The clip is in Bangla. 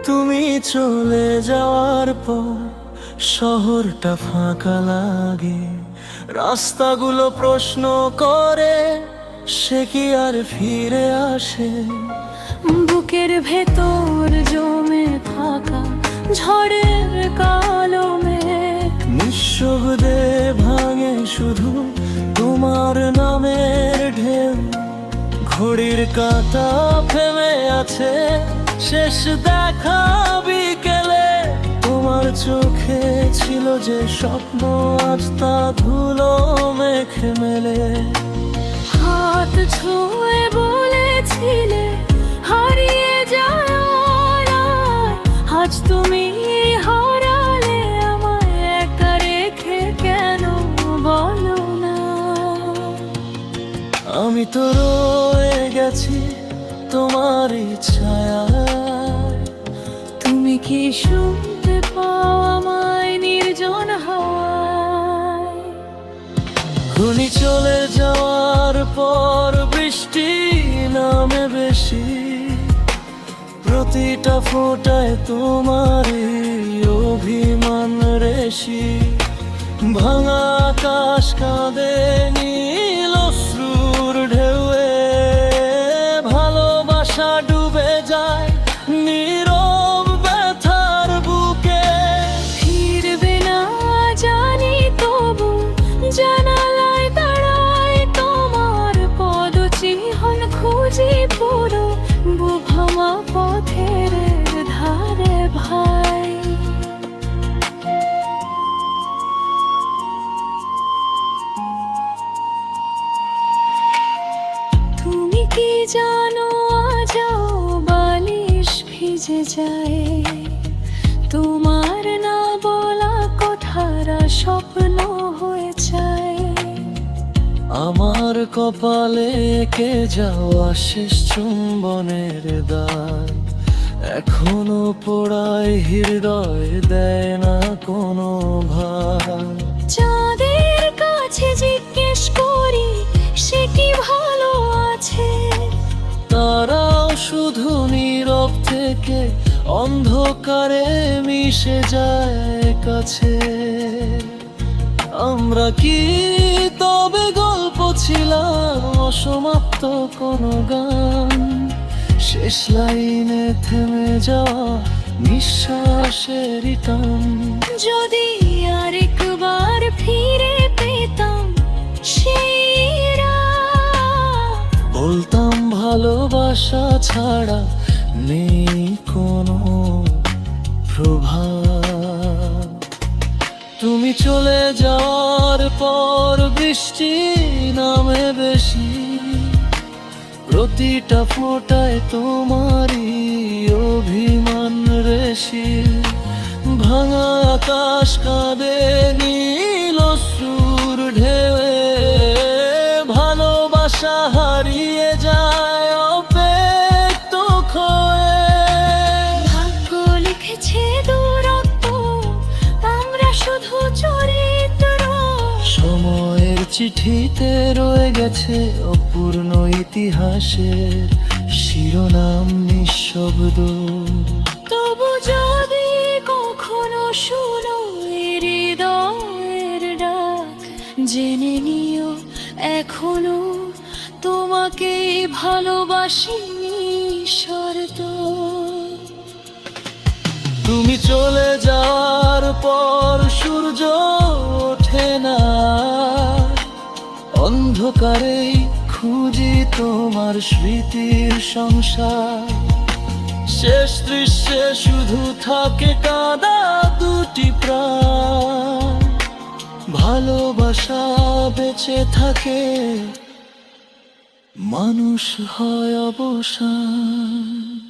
তুমি চলে যাওয়ার পর শহরটা ফাঁকা লাগে, রাস্তাগুলো প্রশ্ন করে সে কি আর ফিরে আসে। বুকের ভেতর জমে থাকা ঝড়ের কালো মেঘ নিঃশব্দে ভাঙে শুধু তোমার নামের ঢেউ। ঘড়ির কাঁটা থেমে আছে শেষ দেখা বিকেলে। তোমার চোখে ছিল যে স্বপ্ন আজ তা ধুলো মেখে মেলে। হাত ছুঁয়ে বলেছিলে হারিয়ে যায় ওরাই। আজ তুমি হারালে আমায় একা রেখে কেন বলো না। আমি তো রয়ে গেছি তোমারই ছায়ায়। তুমি কি শুনতে পাও আমায় নির্জন হাওয়ায়? ঘূর্ণি চলে যাওয়ার পর বৃষ্টি নামে বেশি, প্রতিটা ফোঁটায় তোমারই অভিমান রেশি। ভাঙা আকাশ কাঁদে নীল অশ্রুর ঢেউয়ে, ভালোবাসা ডুবে যায় নীরব ব্যথার বুকে। ফিরবে না জানি তবু জানালায় দাঁড়ায় তোমার পদচিহ্ন খুঁজি পুরো বুভামা পথের ধারে ভাই। তুমি কি জানো আজও বালিশ ভিজে যায় তোমার না বলা কথারা স্বপ্ন হয়ে যায়। আমার কপালে কে যাওয়া শেষ চুম্বনের দাগ এখনো পোড়ায় হৃদয়, দেয় না কোনো ভার। চাঁদের কাছে জিজ্ঞেস করি সে কি ভালো আছে। তারাও শুধু নীরব থেকে অন্ধকারে মিশে যায় কাছে। আমরা কি তবে গল্প ছিলাম, অসমাপ্ত কোনো গান? শেষ লাইনে থেমে যাওয়া নিঃশ্বাসের টান। যদি আরেকবার ফিরে পেতাম সেই রাত, বলতাম ভালোবাসা ছাড়া নেই কোনো প্রভাব। তুমি চলে যাওয়ার পর বৃষ্টি নামে বেশি, প্রতিটা ফোঁটায় তোমারই অভিমান রেশি। ভাঙা আকাশ কাঁদে নীল অশ্রুর ঢেউয়ে, ভালোবাসা হারিয়ে যায় অব্যক্ত ক্ষয়ে। ভাগ্য লিখেছে দূরত্ব আমরা শুধু চরিত্র। সময়ের চিঠিতে রয়ে গেছে অপূর্ণ ইতিহাসের শিরোনাম নিঃশব্দ। তবু যদি কখনো শুনো হৃদয়ের ডাক, জেনে নিও এখনো তোমাকে ভালোবাসি নিঃশর্ত। তুমি চলে যাওয়ার পর সূর্য ওঠে না, অন্ধকারেই খুঁজি তোমার স্মৃতির সংসার। শেষ দৃশ্যে শুধু থাকে কাঁদা দুটি প্রাণ। ভালোবাসা বেঁচে থাকে, মানুষ হয় অবসান।